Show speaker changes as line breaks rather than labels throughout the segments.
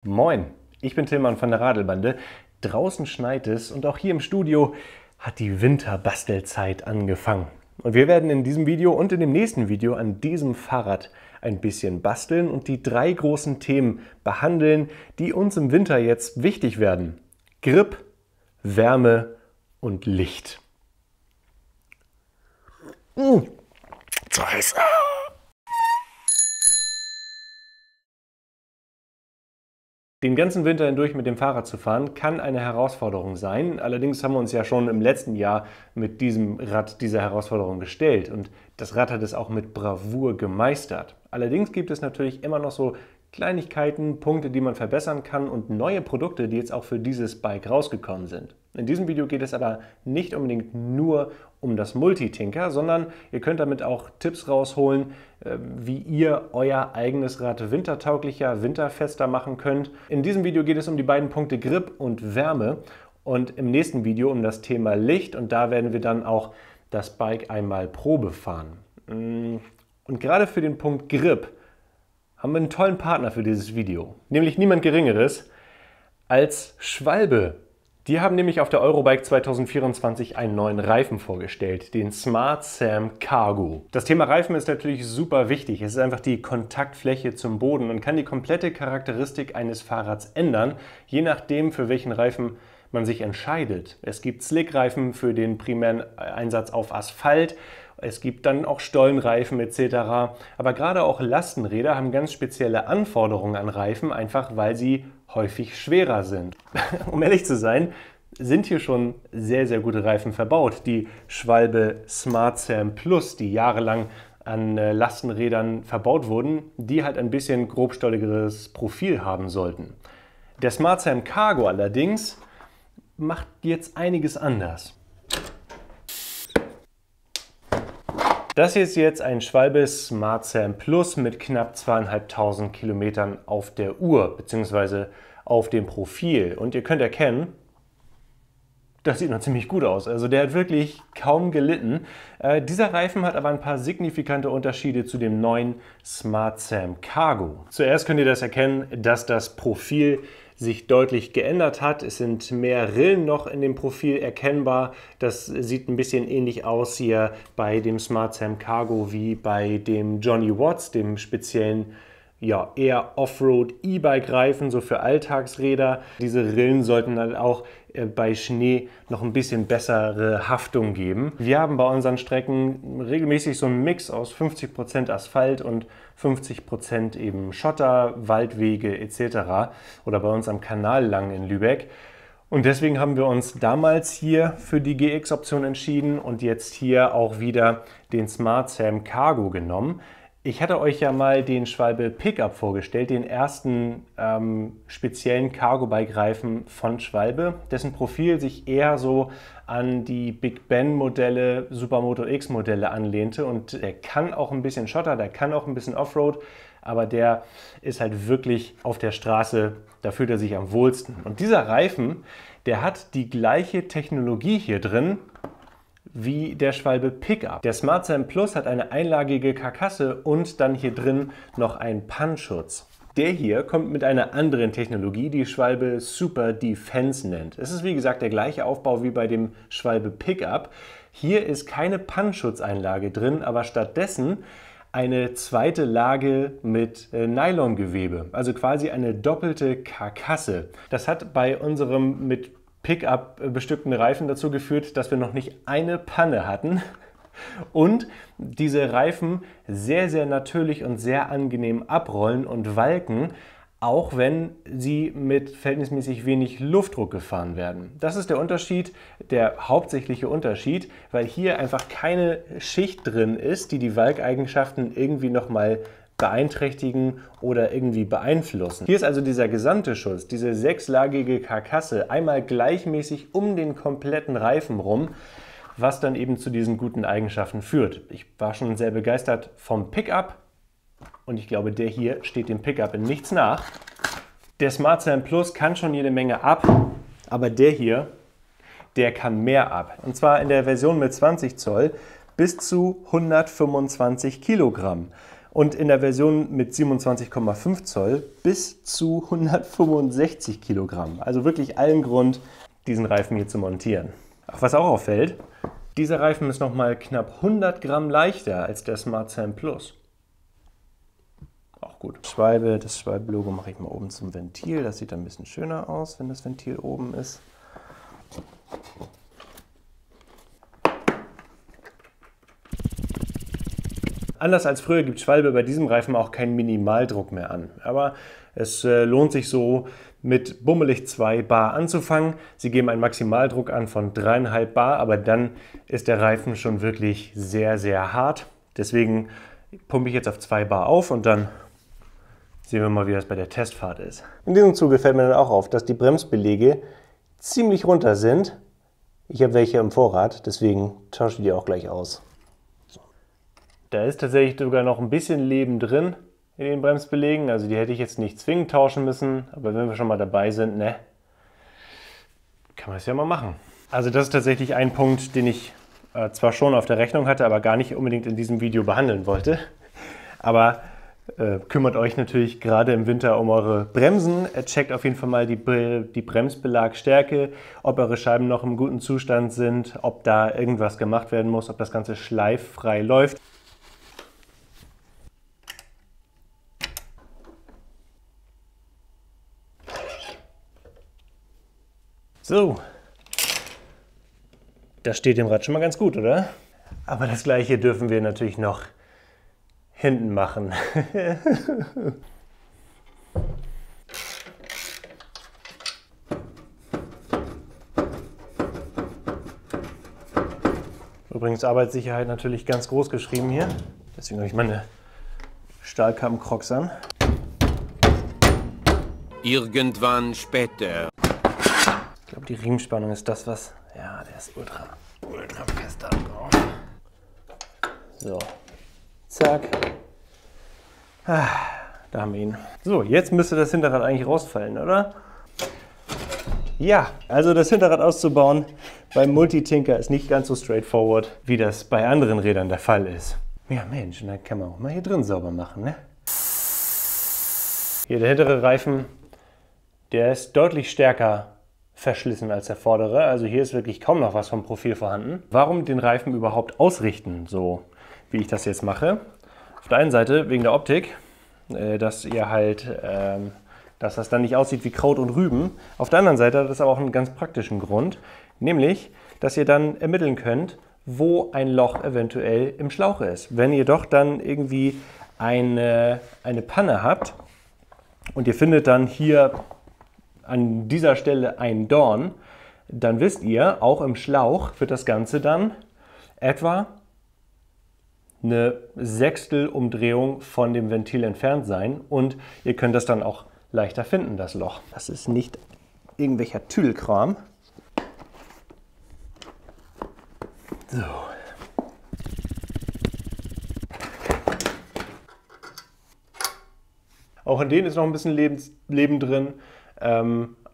Moin, ich bin Tillmann von der Radelbande. Draußen schneit es und auch hier im Studio hat die Winterbastelzeit angefangen. Und wir werden in diesem Video und in dem nächsten Video an diesem Fahrrad ein bisschen basteln und die drei großen Themen behandeln, die uns im Winter jetzt wichtig werden. Grip, Wärme und Licht. Zu heiß. Den ganzen Winter hindurch mit dem Fahrrad zu fahren, kann eine Herausforderung sein. Allerdings haben wir uns ja schon im letzten Jahr mit diesem Rad dieser Herausforderung gestellt und das Rad hat es auch mit Bravour gemeistert. Allerdings gibt es natürlich immer noch so Kleinigkeiten, Punkte, die man verbessern kann und neue Produkte, die jetzt auch für dieses Bike rausgekommen sind. In diesem Video geht es aber nicht unbedingt nur um das Multitinker, sondern ihr könnt damit auch Tipps rausholen, wie ihr euer eigenes Rad wintertauglicher, winterfester machen könnt. In diesem Video geht es um die beiden Punkte Grip und Wärme und im nächsten Video um das Thema Licht und da werden wir dann auch das Bike einmal Probe fahren. Und gerade für den Punkt Grip haben wir einen tollen Partner für dieses Video, nämlich niemand Geringeres als Schwalbe. Die haben nämlich auf der Eurobike 2024 einen neuen Reifen vorgestellt, den SmartSam Cargo. Das Thema Reifen ist natürlich super wichtig. Es ist einfach die Kontaktfläche zum Boden und kann die komplette Charakteristik eines Fahrrads ändern, je nachdem, für welchen Reifen man sich entscheidet. Es gibt Slick-Reifen für den primären Einsatz auf Asphalt. Es gibt dann auch Stollenreifen etc. Aber gerade auch Lastenräder haben ganz spezielle Anforderungen an Reifen, einfach weil sie häufig schwerer sind. Um ehrlich zu sein, sind hier schon sehr, sehr gute Reifen verbaut. Die Schwalbe SmartSam Plus, die jahrelang an Lastenrädern verbaut wurden, die halt ein bisschen grobstolligeres Profil haben sollten. Der SmartSam Cargo allerdings macht jetzt einiges anders. Das hier ist jetzt ein Schwalbe SmartSam Plus mit knapp 2.500 Kilometern auf der Uhr bzw. auf dem Profil. Und ihr könnt erkennen, das sieht noch ziemlich gut aus. Also der hat wirklich kaum gelitten. Dieser Reifen hat aber ein paar signifikante Unterschiede zu dem neuen SmartSam Cargo. Zuerst könnt ihr das erkennen, dass das Profil sich deutlich geändert hat. Es sind mehr Rillen noch in dem Profil erkennbar. Das sieht ein bisschen ähnlich aus hier bei dem SmartSam Cargo wie bei dem Johnny Watts, dem speziellen eher Offroad E-Bike-Reifen, so für Alltagsräder. Diese Rillen sollten dann auch bei Schnee noch ein bisschen bessere Haftung geben. Wir haben bei unseren Strecken regelmäßig so einen Mix aus 50% Asphalt und 50% eben Schotter, Waldwege etc. oder bei uns am Kanal lang in Lübeck. Und deswegen haben wir uns damals hier für die GX-Option entschieden und jetzt hier auch wieder den SmartSam Cargo genommen. Ich hatte euch ja mal den Schwalbe Pickup vorgestellt, den ersten speziellen Cargo-Bike-Reifen von Schwalbe, dessen Profil sich eher so an die Big Ben Modelle, Supermoto X Modelle anlehnte und der kann auch ein bisschen Schotter, der kann auch ein bisschen Offroad, aber der ist halt wirklich auf der Straße, da fühlt er sich am wohlsten. Und dieser Reifen, der hat die gleiche Technologie hier drin wie der Schwalbe Pickup. Der SmartSam Plus hat eine einlagige Karkasse und dann hier drin noch einen Pannschutz. Der hier kommt mit einer anderen Technologie, die Schwalbe Super Defense nennt. Es ist wie gesagt der gleiche Aufbau wie bei dem Schwalbe Pickup. Hier ist keine Pannschutzeinlage drin, aber stattdessen eine zweite Lage mit Nylongewebe, also quasi eine doppelte Karkasse. Das hat bei unserem mit Pickup bestückten Reifen dazu geführt, dass wir noch nicht eine Panne hatten und diese Reifen sehr, sehr natürlich und sehr angenehm abrollen und walken, auch wenn sie mit verhältnismäßig wenig Luftdruck gefahren werden. Das ist der Unterschied, der hauptsächliche Unterschied, weil hier einfach keine Schicht drin ist, die die Walkeigenschaften irgendwie nochmal beeinträchtigen oder irgendwie beeinflussen. Hier ist also dieser gesamte Schutz, diese sechslagige Karkasse, einmal gleichmäßig um den kompletten Reifen rum, was dann eben zu diesen guten Eigenschaften führt. Ich war schon sehr begeistert vom Pickup und ich glaube, der hier steht dem Pickup in nichts nach. Der SmartSam Plus kann schon jede Menge ab, aber der hier, der kann mehr ab. Und zwar in der Version mit 20 Zoll bis zu 125 Kilogramm. und in der Version mit 27,5 Zoll bis zu 165 Kilogramm. Also wirklich allen Grund, diesen Reifen hier zu montieren. Ach, was auch auffällt, dieser Reifen ist nochmal knapp 100 Gramm leichter als der SmartSam Plus. Auch gut. Schwalbe, das Schwalbe-Logo mache ich mal oben zum Ventil. Das sieht dann ein bisschen schöner aus, wenn das Ventil oben ist. Anders als früher gibt Schwalbe bei diesem Reifen auch keinen Minimaldruck mehr an. Aber es lohnt sich so, mit bummelig 2 Bar anzufangen. Sie geben einen Maximaldruck an von 3,5 Bar, aber dann ist der Reifen schon wirklich sehr, sehr hart. Deswegen pumpe ich jetzt auf 2 Bar auf und dann sehen wir mal, wie das bei der Testfahrt ist. In diesem Zuge fällt mir dann auch auf, dass die Bremsbeläge ziemlich runter sind. Ich habe welche im Vorrat, deswegen tausche ich die auch gleich aus. Da ist tatsächlich sogar noch ein bisschen Leben drin in den Bremsbelägen. Also die hätte ich jetzt nicht zwingend tauschen müssen, aber wenn wir schon mal dabei sind, ne, kann man es ja mal machen. Also das ist tatsächlich ein Punkt, den ich zwar schon auf der Rechnung hatte, aber gar nicht unbedingt in diesem Video behandeln wollte. Aber kümmert euch natürlich gerade im Winter um eure Bremsen. Checkt auf jeden Fall mal die Bremsbelagstärke, ob eure Scheiben noch im guten Zustand sind, ob da irgendwas gemacht werden muss, ob das Ganze schleiffrei läuft. So, das steht dem Rad schon mal ganz gut, oder? Aber das Gleiche dürfen wir natürlich noch hinten machen. Übrigens Arbeitssicherheit natürlich ganz groß geschrieben hier. Deswegen habe ich meine Stahlkappen-Crocs an.
Irgendwann später.
Ich glaube, die Riemenspannung ist das, was... Ja, der ist ultra fest da drauf. So, zack. Da haben wir ihn. So, jetzt müsste das Hinterrad eigentlich rausfallen, oder? Ja, also das Hinterrad auszubauen beim Multitinker ist nicht ganz so straightforward, wie das bei anderen Rädern der Fall ist. Ja, Mensch, und dann kann man auch mal hier drin sauber machen, ne? Hier der hintere Reifen, der ist deutlich stärker verschlissen als der vordere. Also hier ist wirklich kaum noch was vom Profil vorhanden. Warum den Reifen überhaupt ausrichten, so wie ich das jetzt mache? Auf der einen Seite wegen der Optik, dass ihr halt, dass das dann nicht aussieht wie Kraut und Rüben. Auf der anderen Seite hat das aber auch einen ganz praktischen Grund, nämlich, dass ihr dann ermitteln könnt, wo ein Loch eventuell im Schlauch ist. Wenn ihr doch dann irgendwie eine Panne habt und ihr findet dann hier an dieser Stelle ein Dorn, dann wisst ihr, auch im Schlauch wird das Ganze dann etwa eine Sechstelumdrehung von dem Ventil entfernt sein und ihr könnt das dann auch leichter finden, das Loch. Das ist nicht irgendwelcher Tüdelkram. So. Auch in denen ist noch ein bisschen Leben drin.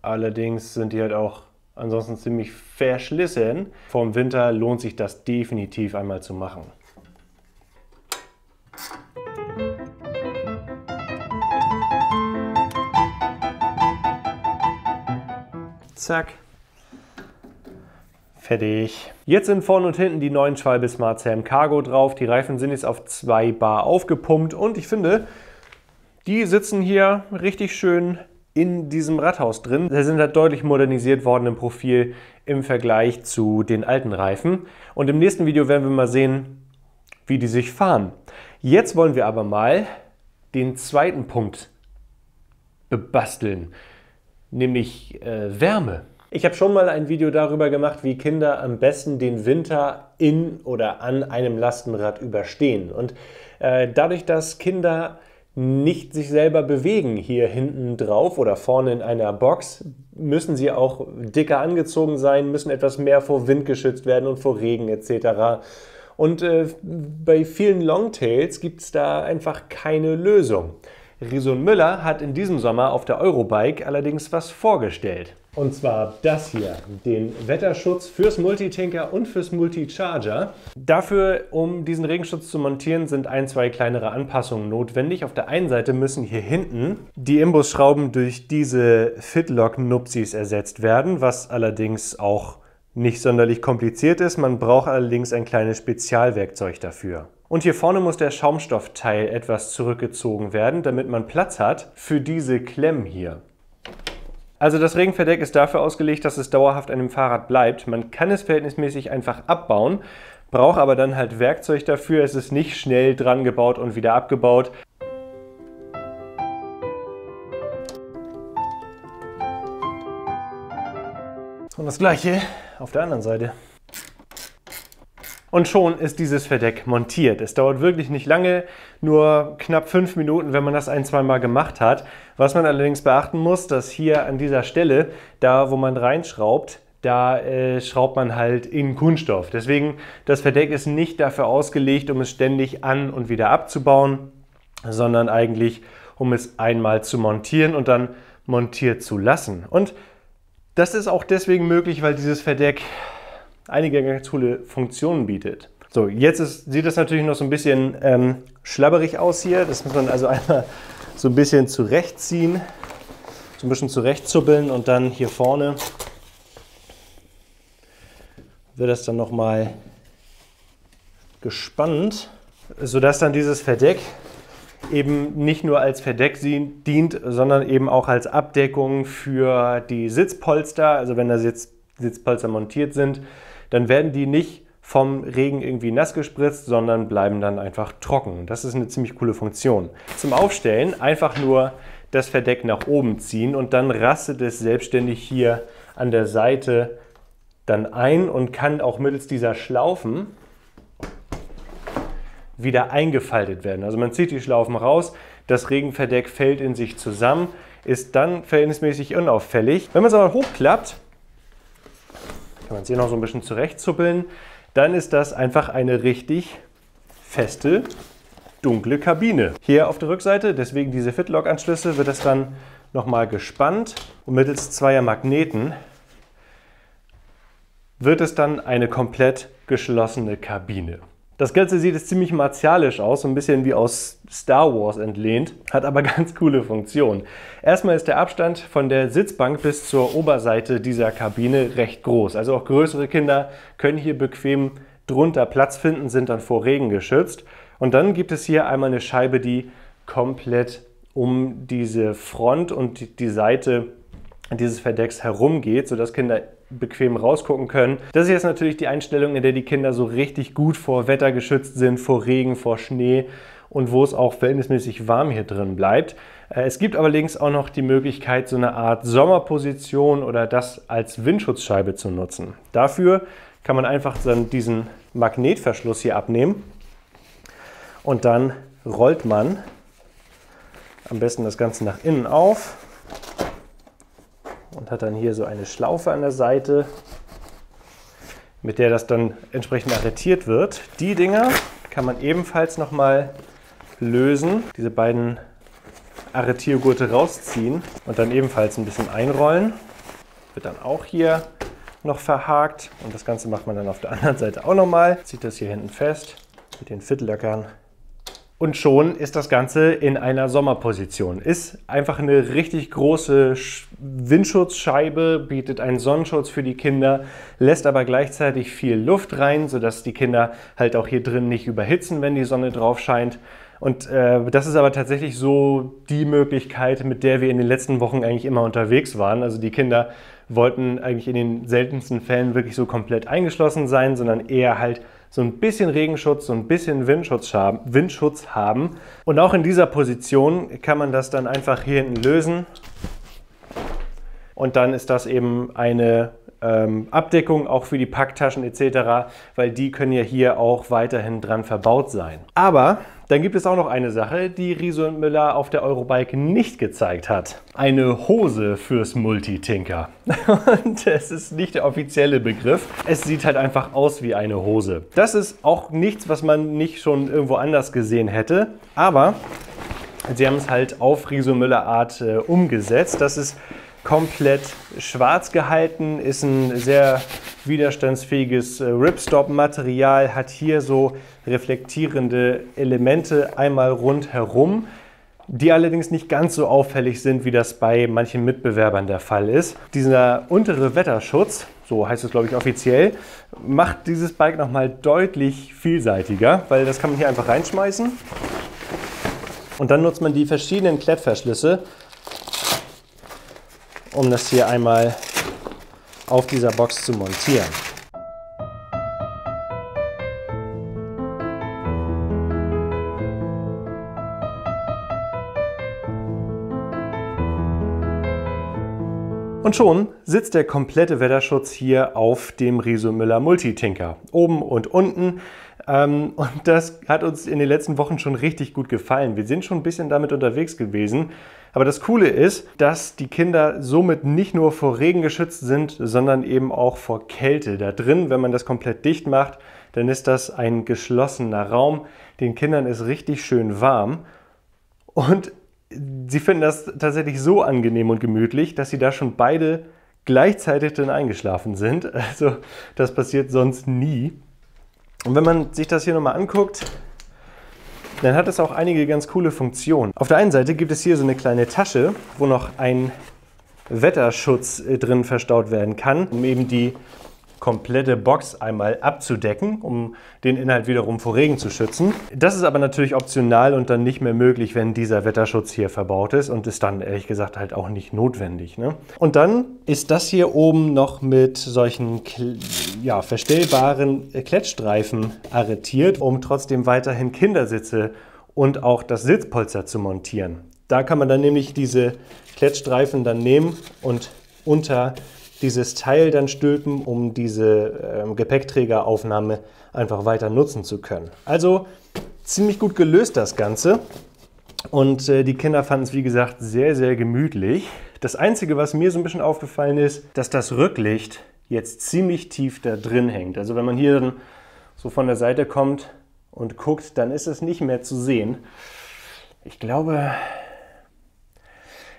Allerdings sind die halt auch ansonsten ziemlich verschlissen. Vor dem Winter lohnt sich das definitiv einmal zu machen. Zack. Fertig. Jetzt sind vorne und hinten die neuen Schwalbe SmartSam Cargo drauf. Die Reifen sind jetzt auf 2 Bar aufgepumpt und ich finde, die sitzen hier richtig schön in diesem Radhaus drin. Sie sind halt deutlich modernisiert worden im Profil im Vergleich zu den alten Reifen. Und im nächsten Video werden wir mal sehen, wie die sich fahren. Jetzt wollen wir aber mal den zweiten Punkt bebasteln, nämlich Wärme. Ich habe schon mal ein Video darüber gemacht, wie Kinder am besten den Winter in oder an einem Lastenrad überstehen. Und dadurch, dass Kinder nicht sich selber bewegen hier hinten drauf oder vorne in einer Box, müssen sie auch dicker angezogen sein, müssen etwas mehr vor Wind geschützt werden und vor Regen etc. Und bei vielen Longtails gibt es da einfach keine Lösung. Riso & Müller hat in diesem Sommer auf der Eurobike allerdings was vorgestellt. Und zwar das hier, den Wetterschutz fürs Multitinker und fürs Multicharger. Dafür, um diesen Regenschutz zu montieren, sind ein, zwei kleinere Anpassungen notwendig. Auf der einen Seite müssen hier hinten die Imbusschrauben durch diese Fitlock-Nupsis ersetzt werden, was allerdings auch nicht sonderlich kompliziert ist. Man braucht allerdings ein kleines Spezialwerkzeug dafür. Und hier vorne muss der Schaumstoffteil etwas zurückgezogen werden, damit man Platz hat für diese Klemmen hier. Also das Regenverdeck ist dafür ausgelegt, dass es dauerhaft an dem Fahrrad bleibt. Man kann es verhältnismäßig einfach abbauen, braucht aber dann halt Werkzeug dafür. Es ist nicht schnell dran gebaut und wieder abgebaut. Und das gleiche auf der anderen Seite. Und schon ist dieses Verdeck montiert. Es dauert wirklich nicht lange, nur knapp 5 Minuten, wenn man das ein-, zweimal gemacht hat. Was man allerdings beachten muss, dass hier an dieser Stelle, da wo man reinschraubt, da schraubt man halt in Kunststoff. Deswegen, das Verdeck ist nicht dafür ausgelegt, um es ständig an- und wieder abzubauen, sondern eigentlich, um es einmal zu montieren und dann montiert zu lassen. Und das ist auch deswegen möglich, weil dieses Verdeck einige ganz coole Funktionen bietet. So, jetzt sieht das natürlich noch so ein bisschen schlabberig aus hier. Das muss man also einmal so ein bisschen zurechtziehen, so ein bisschen zurechtzuppeln und dann hier vorne wird das dann nochmal gespannt, sodass dann dieses Verdeck eben nicht nur als Verdeck dient, sondern eben auch als Abdeckung für die Sitzpolster. Also wenn da Sitzpolster montiert sind, dann werden die nicht vom Regen irgendwie nass gespritzt, sondern bleiben dann einfach trocken. Das ist eine ziemlich coole Funktion. Zum Aufstellen einfach nur das Verdeck nach oben ziehen und dann rastet es selbstständig hier an der Seite dann ein und kann auch mittels dieser Schlaufen wieder eingefaltet werden. Also man zieht die Schlaufen raus, das Regenverdeck fällt in sich zusammen, ist dann verhältnismäßig unauffällig. Wenn man es aber hochklappt, kann man es hier noch so ein bisschen zurechtzuppeln, dann ist das einfach eine richtig feste, dunkle Kabine. Hier auf der Rückseite, deswegen diese Fitlock-Anschlüsse, wird das dann nochmal gespannt und mittels zweier Magneten wird es dann eine komplett geschlossene Kabine. Das Ganze sieht jetzt ziemlich martialisch aus, so ein bisschen wie aus Star Wars entlehnt, hat aber ganz coole Funktionen. Erstmal ist der Abstand von der Sitzbank bis zur Oberseite dieser Kabine recht groß. Also auch größere Kinder können hier bequem drunter Platz finden, sind dann vor Regen geschützt. Und dann gibt es hier einmal eine Scheibe, die komplett um diese Front und die Seite dieses Verdecks herumgeht, sodass Kinder bequem rausgucken können. Das ist jetzt natürlich die Einstellung, in der die Kinder so richtig gut vor Wetter geschützt sind, vor Regen, vor Schnee und wo es auch verhältnismäßig warm hier drin bleibt. Es gibt allerdings auch noch die Möglichkeit, so eine Art Sommerposition oder das als Windschutzscheibe zu nutzen. Dafür kann man einfach dann diesen Magnetverschluss hier abnehmen und dann rollt man am besten das Ganze nach innen auf und hat dann hier so eine Schlaufe an der Seite, mit der das dann entsprechend arretiert wird. Die Dinger kann man ebenfalls nochmal lösen, diese beiden Arretiergurte rausziehen und dann ebenfalls ein bisschen einrollen. Wird dann auch hier noch verhakt und das Ganze macht man dann auf der anderen Seite auch nochmal. Zieht das hier hinten fest mit den Fitlöckern. Und schon ist das Ganze in einer Sommerposition. Ist einfach eine richtig große Windschutzscheibe, bietet einen Sonnenschutz für die Kinder, lässt aber gleichzeitig viel Luft rein, sodass die Kinder halt auch hier drin nicht überhitzen, wenn die Sonne drauf scheint. Und das ist aber tatsächlich so die Möglichkeit, mit der wir in den letzten Wochen eigentlich immer unterwegs waren. Also die Kinder wollten eigentlich in den seltensten Fällen wirklich so komplett eingeschlossen sein, sondern eher halt so ein bisschen Regenschutz, so ein bisschen Windschutz haben. Und auch in dieser Position kann man das dann einfach hier hinten lösen. Und dann ist das eben eine Abdeckung auch für die Packtaschen etc., weil die können ja hier auch weiterhin dran verbaut sein. Aber dann gibt es auch noch eine Sache, die Riso & Müller auf der Eurobike nicht gezeigt hat. Eine Hose fürs Multitinker. Und es ist nicht der offizielle Begriff. Es sieht halt einfach aus wie eine Hose. Das ist auch nichts, was man nicht schon irgendwo anders gesehen hätte. Aber Sie haben es halt auf Riso Müller Art umgesetzt. Das ist komplett schwarz gehalten, ist ein sehr widerstandsfähiges Ripstop-Material, hat hier so reflektierende Elemente einmal rundherum, die allerdings nicht ganz so auffällig sind, wie das bei manchen Mitbewerbern der Fall ist. Dieser untere Wetterschutz, so heißt es glaube ich offiziell, macht dieses Bike nochmal deutlich vielseitiger, weil das kann man hier einfach reinschmeißen und dann nutzt man die verschiedenen Klettverschlüsse, um das hier einmal auf dieser Box zu montieren. Und schon sitzt der komplette Wetterschutz hier auf dem Riso Müller Multitinker, oben und unten. Und das hat uns in den letzten Wochen schon richtig gut gefallen. Wir sind schon ein bisschen damit unterwegs gewesen. Aber das Coole ist, dass die Kinder somit nicht nur vor Regen geschützt sind, sondern eben auch vor Kälte. Da drin, wenn man das komplett dicht macht, dann ist das ein geschlossener Raum. Den Kindern ist richtig schön warm. Und sie finden das tatsächlich so angenehm und gemütlich, dass sie da schon beide gleichzeitig drin eingeschlafen sind. Also das passiert sonst nie. Und wenn man sich das hier nochmal anguckt, dann hat es auch einige ganz coole Funktionen. Auf der einen Seite gibt es hier so eine kleine Tasche, wo noch ein Wetterschutz drin verstaut werden kann, um eben die komplette Box einmal abzudecken, um den Inhalt wiederum vor Regen zu schützen. Das ist aber natürlich optional und dann nicht mehr möglich, wenn dieser Wetterschutz hier verbaut ist und ist dann ehrlich gesagt halt auch nicht notwendig, ne? Und dann ist das hier oben noch mit solchen verstellbaren Klettstreifen arretiert, um trotzdem weiterhin Kindersitze und auch das Sitzpolster zu montieren. Da kann man dann nämlich diese Klettstreifen dann nehmen und unter dieses Teil dann stülpen, um diese Gepäckträgeraufnahme einfach weiter nutzen zu können. Also ziemlich gut gelöst das Ganze und die Kinder fanden es wie gesagt sehr, sehr gemütlich. Das Einzige, was mir so ein bisschen aufgefallen ist, dass das Rücklicht jetzt ziemlich tief da drin hängt. Also wenn man hier dann so von der Seite kommt und guckt, dann ist es nicht mehr zu sehen. Ich glaube,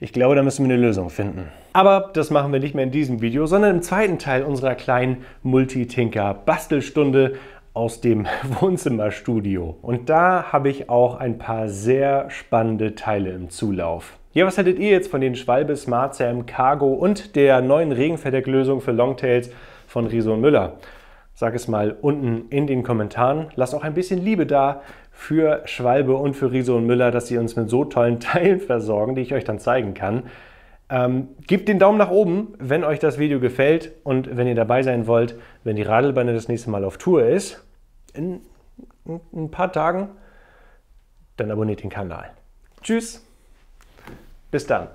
da müssen wir eine Lösung finden. Aber das machen wir nicht mehr in diesem Video, sondern im zweiten Teil unserer kleinen Multitinker-Bastelstunde aus dem Wohnzimmerstudio. Und da habe ich auch ein paar sehr spannende Teile im Zulauf. Ja, was haltet ihr jetzt von den Schwalbe Smart Sam Cargo und der neuen Regenverdecklösung für Longtails von Riso Müller? Sag es mal unten in den Kommentaren. Lasst auch ein bisschen Liebe da für Schwalbe und für Riso und Müller, dass sie uns mit so tollen Teilen versorgen, die ich euch dann zeigen kann. Gebt den Daumen nach oben, wenn euch das Video gefällt und wenn ihr dabei sein wollt, wenn die Radelbande das nächste Mal auf Tour ist, in ein paar Tagen, dann abonniert den Kanal. Tschüss, bis dann.